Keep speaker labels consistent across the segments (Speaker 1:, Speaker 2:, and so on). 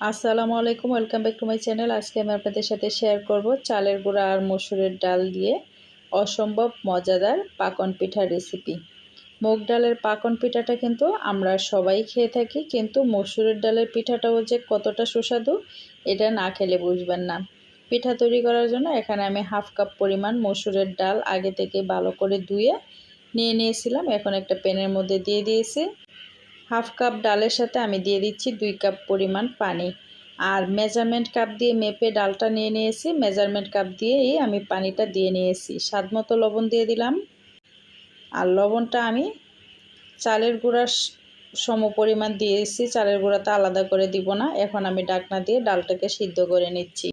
Speaker 1: আসসালামু আলাইকুম, welcome back to my channel. আজকে আমি আপনাদের সাথে শেয়ার করব চালের গুঁড়া আর মসুরের ডাল দিয়ে অসম্ভব মজাদার পাকন পিঠার রেসিপি। মুগ ডালের পাকন পিঠাটা কিন্তু আমরা সবাই খেয়ে থাকি, কিন্তু মসুরের ডালের পিঠাটাও যে কতটা সুস্বাদু এটা না খেলে বুঝবেন না। পিঠা তৈরি করার জন্য এখানে আমি হাফ কাপ পরিমাণ মসুরের ডাল আগে থেকে ভালো করে ধুয়ে নিয়েছিলাম। এখন একটা প্যানের মধ্যে দিয়ে দিয়েছি। হাফ কাপ ডালের সাথে আমি দিয়ে দিচ্ছি 2 কাপ পরিমাণ পানি। আর মেজারমেন্ট কাপ দিয়ে মেপে ডালটা নিয়েছি। মেজারমেন্ট কাপ দিয়েই আমি পানিটা দিয়ে নিয়েছি। স্বাদ মতো লবণ দিয়ে দিলাম। আর লবণটা আমি চালের গুঁড়ার সম পরিমাণ দিয়েছি, চালের গুঁড়াটা আলাদা করে দিব না। এখন আমি ঢাকনা দিয়ে ডালটাকে সিদ্ধ করে নিচ্ছি।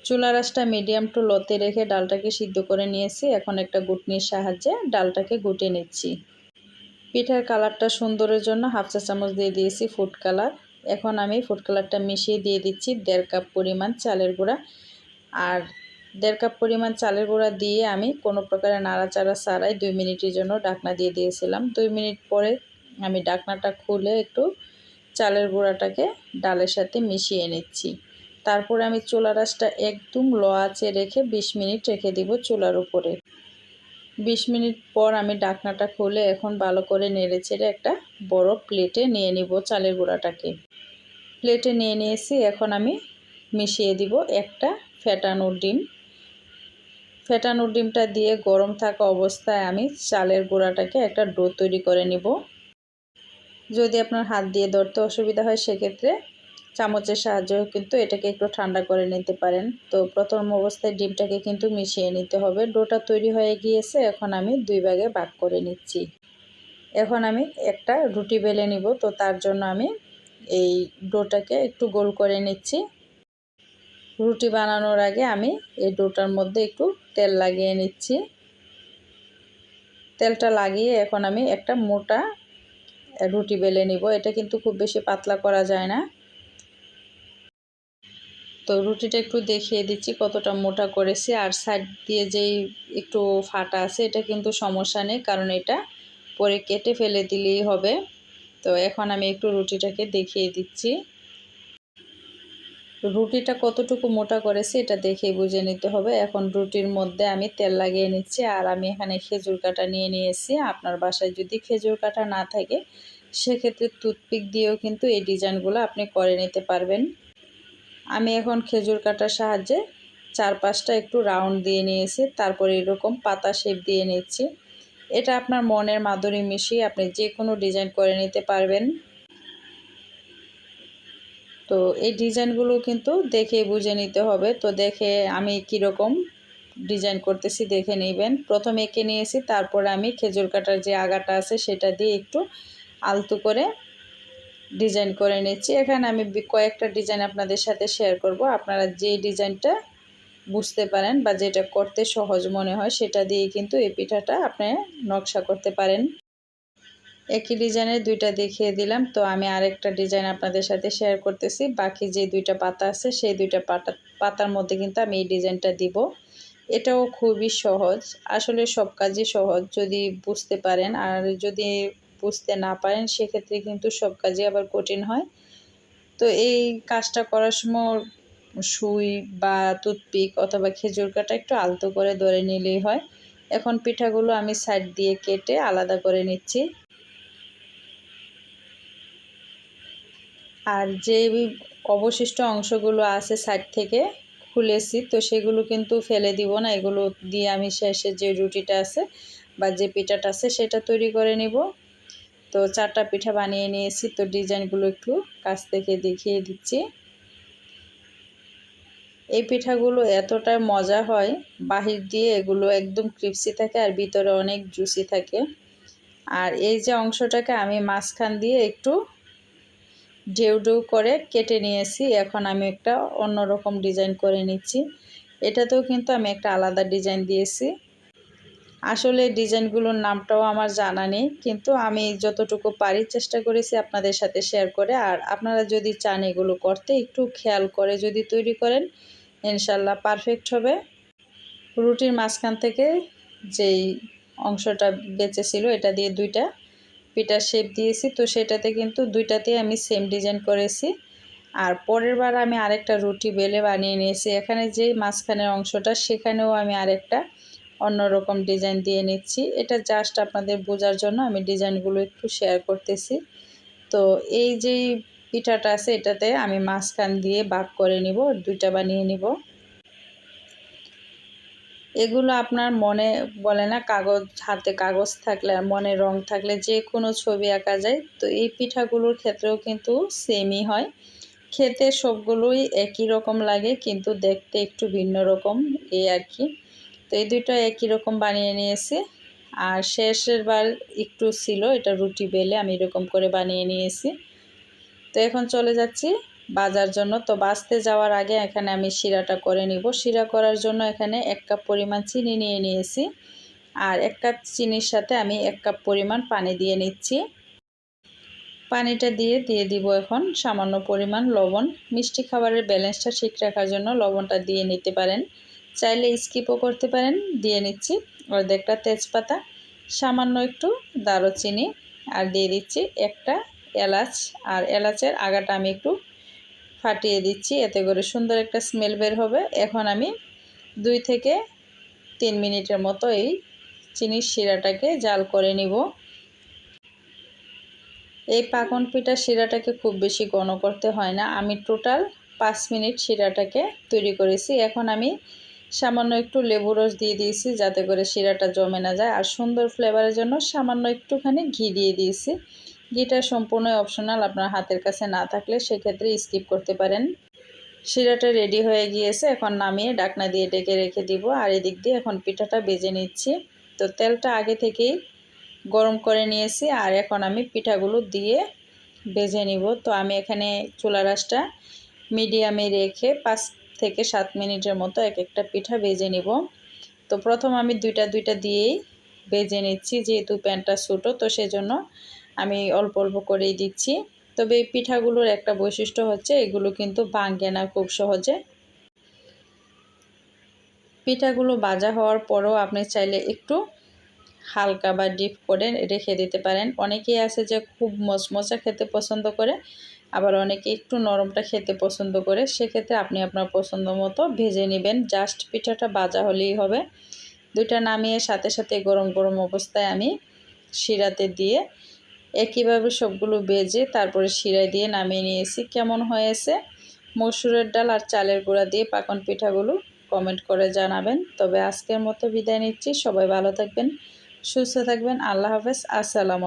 Speaker 1: চুলার আঁচটা মিডিয়াম টু লোতে রেখে ডালটাকে সিদ্ধ করে নিয়েছি। এখন একটা ঘুটনির সাহায্যে ডালটাকে ঘুটে নিচ্ছি। পিঠার কালারটা সুন্দরের জন্য হাফ চা চামচ দিয়ে দিয়েছি ফুড কালার। এখন আমি ফুড কালারটা মিশিয়ে দিয়ে দিচ্ছি 1.5 কাপ পরিমাণ চালের গুঁড়া। আর 1.5 কাপ পরিমাণ চালের গুঁড়া দিয়ে আমি কোনো প্রকারের নাড়াচাড়া ছাড়াই 2 মিনিটের জন্য ঢাকনা দিয়ে দিয়েছিলাম। 2 মিনিট পরে আমি ঢাকনাটা খুলে একটু চালের গুঁড়াটাকে ডালের সাথে মিশিয়ে নিচ্ছি। তারপর আমি চুলার আঁচটা একদম লো আঁচে রেখে 20 মিনিট রেখে দিব চুলার উপরে। 20 মিনিট পর আমি ঢাকনাটা খুলে এখন ভালো করে নেড়েচেড়ে একটা বড় প্লেটে নিয়ে নিব চালের গুঁড়াটাকে। প্লেটে নিয়ে নিয়েছি। এখন আমি মিশিয়ে দিব একটা ফেটানো ডিম। ফেটানো ডিমটা দিয়ে গরম থাকা অবস্থায় আমি চালের গুঁড়াটাকে একটা ডো তৈরি করে নিব। যদি আপনার হাত দিয়ে ধরতে অসুবিধা হয় সেক্ষেত্রে চামচের সাহায্যেও কিন্তু এটাকে একটু ঠান্ডা করে নিতে পারেন। তো প্রথম অবস্থায় ডিমটাকে কিন্তু মিশিয়ে নিতে হবে। ডোটা তৈরি হয়ে গিয়েছে। এখন আমি 2 ভাগে ভাগ করে নিচ্ছি। এখন আমি একটা রুটি বেলে নিব। তো তার জন্য আমি এই ডোটাকে একটু গোল করে নিচ্ছি। রুটি বানানোর আগে আমি এই ডোটার মধ্যে একটু তেল লাগিয়ে নিচ্ছি। তেলটা লাগিয়ে এখন আমি একটা মোটা রুটি বেলে নিব। এটা কিন্তু খুব বেশি পাতলা করা যায় না। তো রুটিটা একটু দেখিয়ে দিচ্ছি কতটা মোটা করেছি। আর সাইড দিয়ে যেই একটু ফাটা আছে এটা কিন্তু সমস্যা নেই, কারণ এটা পরে কেটে ফেলে দিলেই হবে। তো এখন আমি একটু রুটিটাকে দেখিয়ে দিচ্ছি। রুটিটা কতটুকু মোটা করেছি এটা দেখেই বুঝে নিতে হবে। এখন রুটির মধ্যে আমি তেল লাগিয়ে নিচ্ছি। আর আমি এখানে খেজুর কাঁটা নিয়েছি। আপনার বাসায় যদি খেজুর কাঁটা না থাকে সেক্ষেত্রে টুথপিক দিয়েও কিন্তু এই ডিজাইনগুলো আপনি করে নিতে পারবেন। আমি এখন খেজুর কাঁটার সাহায্যে চারপাশটা একটু রাউন্ড দিয়ে নিয়েছি। তারপরে এরকম পাতা শেপ দিয়ে নিচ্ছি। এটা আপনার মনের মাধুরী মিশিয়ে আপনি যে কোনো ডিজাইন করে নিতে পারবেন। তো এই ডিজাইনগুলো কিন্তু দেখে বুঝে নিতে হবে। তো দেখে আমি কীরকম ডিজাইন করতেছি দেখে নেবেন। প্রথমে এঁকে নিয়েছি, তারপরে আমি খেজুর কাটার যে আগাটা আছে সেটা দিয়ে একটু আলতো করে ডিজাইন করে নিচ্ছি। এখানে আমি কয়েকটা ডিজাইন আপনাদের সাথে শেয়ার করব। আপনারা যে ডিজাইনটা বুঝতে পারেন বা যেটা করতে সহজ মনে হয় সেটা দিয়ে কিন্তু এই পিঠাটা আপনি নকশা করতে পারেন। একই ডিজাইনের 2টা দেখিয়ে দিলাম। তো আমি আরেকটা ডিজাইন আপনাদের সাথে শেয়ার করতেছি। বাকি যে 2টা পাতা আছে সেই 2টা পাতার মধ্যে কিন্তু আমি এই ডিজাইনটা দিব। এটাও খুবই সহজ। আসলে সব কাজই সহজ যদি বুঝতে পারেন। আর যদি বুঝতে না পারেন সেক্ষেত্রে কিন্তু সব কাজই আবার কঠিন হয়। তো এই কাজটা করার সময় সুই বা টুথপিক অথবা খেজুর কাঁটা একটু আলতো করে ধরে নিলেই হয়। এখন পিঠাগুলো আমি সাইড দিয়ে কেটে আলাদা করে নিচ্ছি। আর যে অবশিষ্ট অংশগুলো আছে সাইড থেকে খুলেছি, তো সেগুলো কিন্তু ফেলে দিব না। এগুলো দিয়ে আমি শেষে যে রুটিটা আছে বা যে পিঠাটা আছে সেটা তৈরি করে নিব। তো 4টা পিঠা বানিয়ে নিয়েছি। তো ডিজাইনগুলো একটু কাছ থেকে দেখিয়ে দিচ্ছি। এই পিঠাগুলো এতটা মজা হয়, বাহির দিয়ে এগুলো একদম ক্রিপসি থাকে আর ভিতরে অনেক জুসি থাকে। আর এই যে অংশটাকে আমি মাঝখান দিয়ে একটু ঢেউ ঢেউ করে কেটে নিয়েছি। এখন আমি একটা অন্যরকম ডিজাইন করে নিচ্ছি। এটাতেও কিন্তু আমি একটা আলাদা ডিজাইন দিয়েছি। আসলে ডিজাইনগুলোর নামটাও আমার জানা নেই, কিন্তু আমি যতটুকু পারি চেষ্টা করেছি আপনাদের সাথে শেয়ার করে। আর আপনারা যদি চান এগুলো করতে একটু খেয়াল করে যদি তৈরি করেন ইনশাল্লাহ পারফেক্ট হবে। রুটির মাঝখান থেকে যেই অংশটা বেঁচে ছিল এটা দিয়ে 2টা পিঠার শেপ দিয়েছি। তো সেটাতে কিন্তু 2টাতেই আমি সেম ডিজাইন করেছি। আর পরের বার আমি আরেকটা রুটি বেলে বানিয়ে নিয়েছি। এখানে যে মাঝখানের অংশটা সেখানেও আমি আরেকটা অন্যরকম ডিজাইন দিয়ে নিচ্ছি। এটা জাস্ট আপনাদের বোঝার জন্য আমি ডিজাইনগুলো একটু শেয়ার করতেছি। তো এই যে পিঠাটা আছে এটাতে আমি মাঝখান দিয়ে ভাগ করে নিব, দুইটা বানিয়ে নিব। এগুলো আপনার মনে বলে না, হাতে কাগজ থাকলে আর মনে রং থাকলে যে কোনো ছবি আঁকা যায়। তো এই পিঠাগুলোর ক্ষেত্রেও কিন্তু সেমই হয়। খেতে সবগুলোই একই রকম লাগে, কিন্তু দেখতে একটু ভিন্ন রকম, এই আর কি। তো এই দুটো একই রকম বানিয়ে নিয়েছি। আর শেষের বার একটু ছিল, এটা রুটি বেলে আমি এরকম করে বানিয়ে নিয়েছি। তো এখন চলে যাচ্ছি ভাজার জন্য। তো ভাজতে যাওয়ার আগে এখানে আমি শিরাটা করে নিব। শিরা করার জন্য এখানে 1 কাপ পরিমাণ চিনি নিয়ে নিয়েছি। আর 1 কাপ চিনির সাথে আমি 1 কাপ পরিমাণ পানি দিয়ে নিচ্ছি। পানিটা দিয়ে দিব এখন সামান্য পরিমাণ লবণ। মিষ্টি খাবারের ব্যালেন্সটা ঠিক রাখার জন্য লবণটা দিয়ে নিতে পারেন, চাইলে স্কিপও করতে পারেন। দিয়ে নিচ্ছি অর্ধেকটা তেজপাতা, সামান্য একটু দারুচিনি, আর দিয়ে দিচ্ছি একটা এলাচ। আর এলাচের আগাটা আমি একটু ফাটিয়ে দিচ্ছি, এতে করে সুন্দর একটা স্মেল বের হবে। এখন আমি 2 থেকে 3 মিনিটের মতো এই চিনির শিরাটাকে জাল করে নিব। এই পাকন পিঠার শিরাটাকে খুব বেশি ঘন করতে হয় না। আমি টোটাল 5 মিনিট শিরাটাকে তৈরি করেছি। এখন আমি সামান্য একটু লেবু রস দিয়ে দিয়েছি, যাতে করে শিরাটা জমে না যায়। আর সুন্দর ফ্লেভারের জন্য সামান্য একটুখানি ঘি দিয়ে দিয়েছি। ঘিটা সম্পূর্ণ অপশনাল, আপনার হাতের কাছে না থাকলে সেক্ষেত্রে স্কিপ করতে পারেন। শিরাটা রেডি হয়ে গিয়েছে, এখন নামিয়ে ঢাকনা দিয়ে ঢেকে রেখে দিব। আর এদিক দিয়ে এখন পিঠাটা ভেজে নিচ্ছি। তো তেলটা আগে থেকেই গরম করে নিয়েছি, আর এখন আমি পিঠাগুলো দিয়ে ভেজে নিব। তো আমি এখানে চুলার আঁচটা মিডিয়ামে রেখে 5 থেকে 7 মিনিটের মতো এক একটা পিঠা ভেজে নিব। তো প্রথম আমি দুইটা দিয়েই ভেজে নিচ্ছি, যেহেতু প্যানটা ছোটো, তো সেজন্য আমি অল্প অল্প করেই দিচ্ছি। তবে এই পিঠাগুলোর একটা বৈশিষ্ট্য হচ্ছে এগুলো কিন্তু ভাঙে না খুব সহজে। পিঠাগুলো ভাজা হওয়ার পরেও আপনি চাইলে একটু হালকা বা ডিপ করে রেখে দিতে পারেন। অনেকেই আছে যে খুব মচমচা খেতে পছন্দ করে, আবার অনেকে একটু নরমটা খেতে পছন্দ করে। সেক্ষেত্রে আপনি আপনার পছন্দ মতো ভেজে নেবেন, জাস্ট পিঠাটা ভাজা হলেই হবে। দুইটা নামিয়ে সাথে সাথে গরম গরম অবস্থায় আমি শিরাতে দিয়ে একইভাবে সবগুলো ভেজে তারপরে শিরায় দিয়ে নামিয়ে নিয়েছি। কেমন হয়েছে মসুরের ডাল আর চালের গুঁড়া দিয়ে পাকন পিঠাগুলো কমেন্ট করে জানাবেন। তবে আজকের মতো বিদায় নিচ্ছি। সবাই ভালো থাকবেন, সুস্থ থাকবেন। আল্লাহ হাফেজ। আসসালামু আলাইকুম।